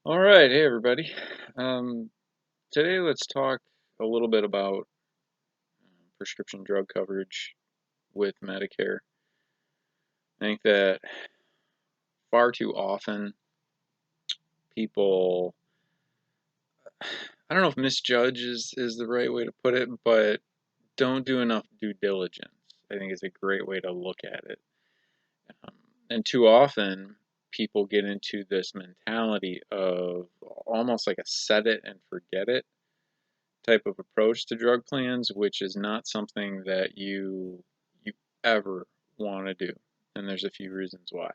All right, hey everybody. Um, Today let's talk a little bit about prescription drug coverage with Medicare. I think that far too often people, I don't know if misjudge is the right way to put it, but don't do enough due diligence. I think is a great way to look at it. Um, and too often people get into this mentality of almost like a set it and forget it type of approach to drug plans, which is not something that you ever want to do. And there's a few reasons why.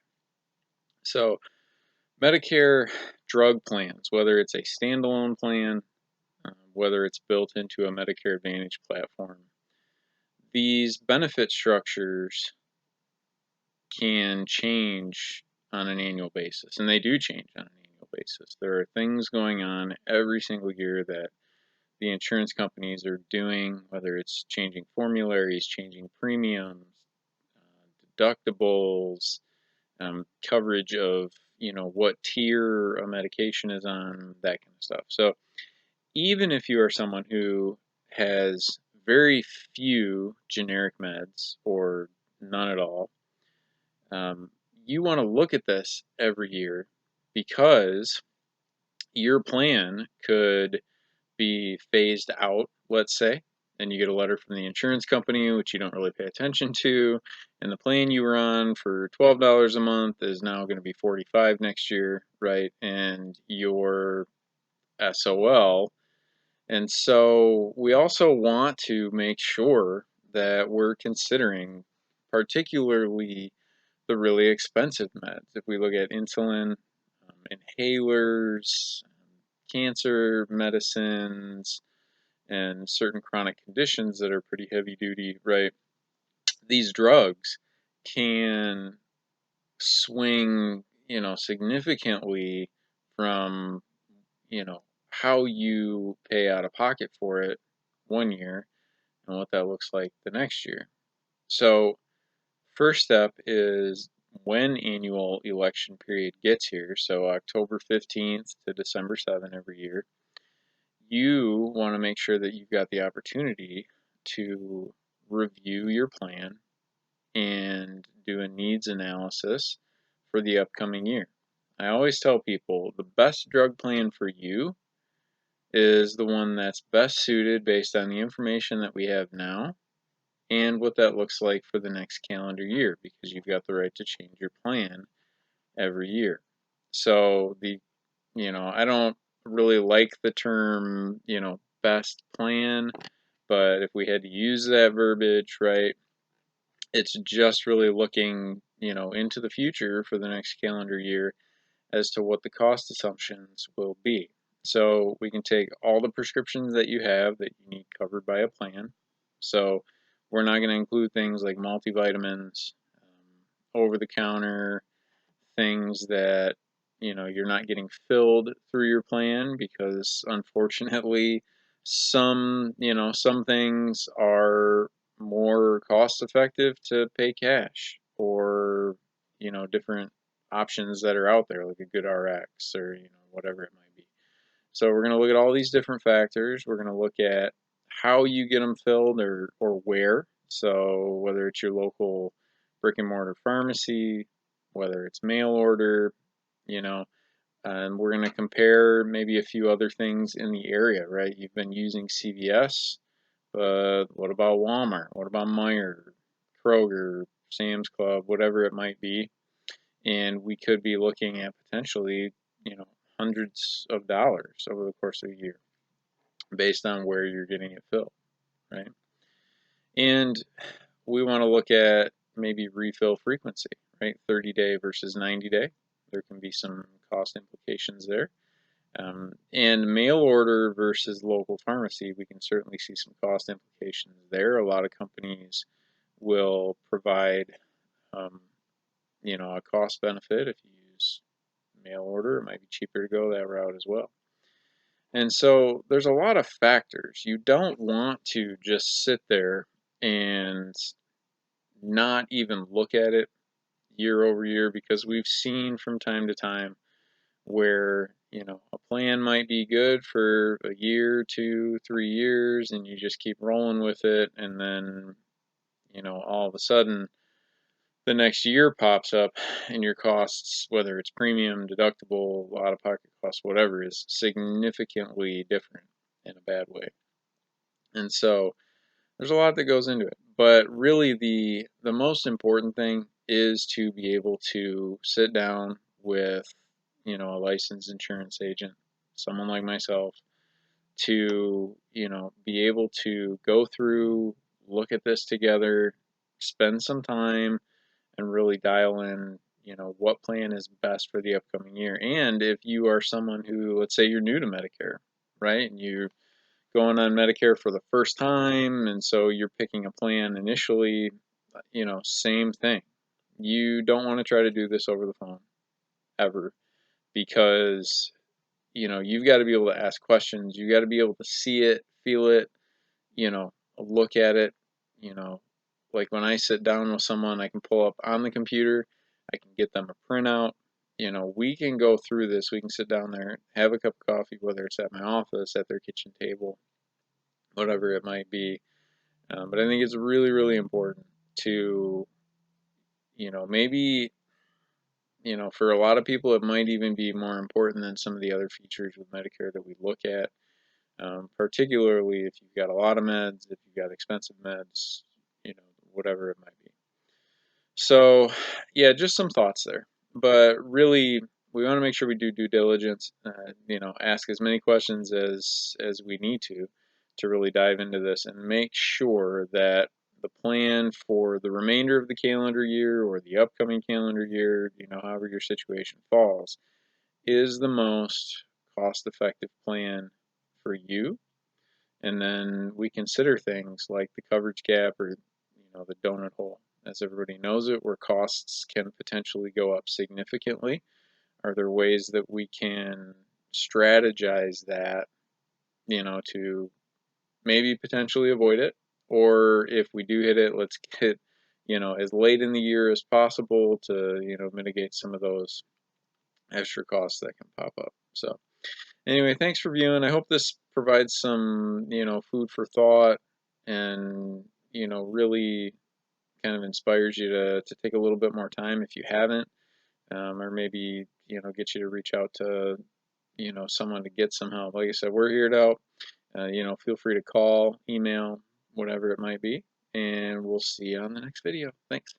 So, Medicare drug plans, whether it's a standalone plan, whether it's built into a Medicare Advantage platform, these benefit structures can change on an annual basis, and they do change on an annual basis. There are things going on every single year that the insurance companies are doing, whether it's changing formularies, changing premiums, deductibles, coverage of what tier a medication is on, that kind of stuff. So even if you are someone who has very few generic meds or none at all, um, you want to look at this every year because your plan could be phased out, let's say, and you get a letter from the insurance company, which you don't really pay attention to, and the plan you were on for $12 a month is now going to be $45 next year, right? And you're SOL. And so we also want to make sure that we're considering particularly the really expensive meds. If we look at insulin, inhalers, cancer medicines, and certain chronic conditions that are pretty heavy duty, right? These drugs can swing, significantly from, how you pay out of pocket for it one year and what that looks like the next year. So, first step is when annual election period gets here, so October 15th to December 7th every year, you want to make sure that you've got the opportunity to review your plan and do a needs analysis for the upcoming year. I always tell people the best drug plan for you is the one that's best suited based on the information that we have now and what that looks like for the next calendar year, because you've got the right to change your plan every year. So I don't really like the term, best plan, but if we had to use that verbiage, right, it's just really looking, into the future for the next calendar year as to what the cost assumptions will be. So we can take all the prescriptions that you have that you need covered by a plan. So we're not going to include things like multivitamins, over the counter, things that you're not getting filled through your plan, because unfortunately some things are more cost effective to pay cash, or different options that are out there like a good RX, or whatever it might be. So we're going to look at all these different factors. We're going to look at how you get them filled, or where. So whether it's your local brick and mortar pharmacy, whether it's mail order, you know, and we're going to compare maybe a few other things in the area, right? You've been using CVS, but what about Walmart? What about Meijer, Kroger, Sam's Club, whatever it might be? And we could be looking at potentially, hundreds of dollars over the course of a year based on where you're getting it filled, right? And we want to look at maybe refill frequency, right? 30-day versus 90-day. There can be some cost implications there. And mail order versus local pharmacy, we can certainly see some cost implications there. A lot of companies will provide, a cost benefit. If you use mail order, it might be cheaper to go that route as well. And so there's a lot of factors. You don't want to just sit there and not even look at it year over year, because we've seen from time to time where, a plan might be good for a year, 2, 3 years, and you just keep rolling with it, and then, all of a sudden the next year pops up and your costs, whether it's premium, deductible, out-of-pocket costs, whatever, is significantly different in a bad way. And so there's a lot that goes into it. But really the most important thing is to be able to sit down with, a licensed insurance agent, someone like myself, to, be able to go through, look at this together, spend some time, and really dial in, what plan is best for the upcoming year. And if you are someone who, let's say you're new to Medicare, right? And you're going on Medicare for the first time, and so you're picking a plan initially, same thing. You don't want to try to do this over the phone ever, because, you've got to be able to ask questions. You got to be able to see it, feel it, look at it, you know, like when I sit down with someone, I can pull up on the computer, I can get them a printout, we can go through this, we can sit down there, have a cup of coffee, whether it's at my office, at their kitchen table, whatever it might be. But I think it's really, really important to, maybe, for a lot of people, it might even be more important than some of the other features with Medicare that we look at. Particularly if you've got a lot of meds, if you've got expensive meds, whatever it might be. So, yeah, just some thoughts there. But really, we want to make sure we do due diligence. Ask as many questions as we need to really dive into this and make sure that the plan for the remainder of the calendar year or the upcoming calendar year, however your situation falls, is the most cost-effective plan for you. And then we consider things like the coverage gap, or the donut hole, as everybody knows it, where costs can potentially go up significantly. Are there ways that we can strategize that, to maybe potentially avoid it? Or if we do hit it, let's get, as late in the year as possible to, mitigate some of those extra costs that can pop up. So anyway, thanks for viewing. I hope this provides some, food for thought, and, really kind of inspires you to take a little bit more time if you haven't, or maybe, get you to reach out to, someone to get some help. Like I said, we're here to help. Feel free to call, email, whatever it might be, and we'll see you on the next video. Thanks.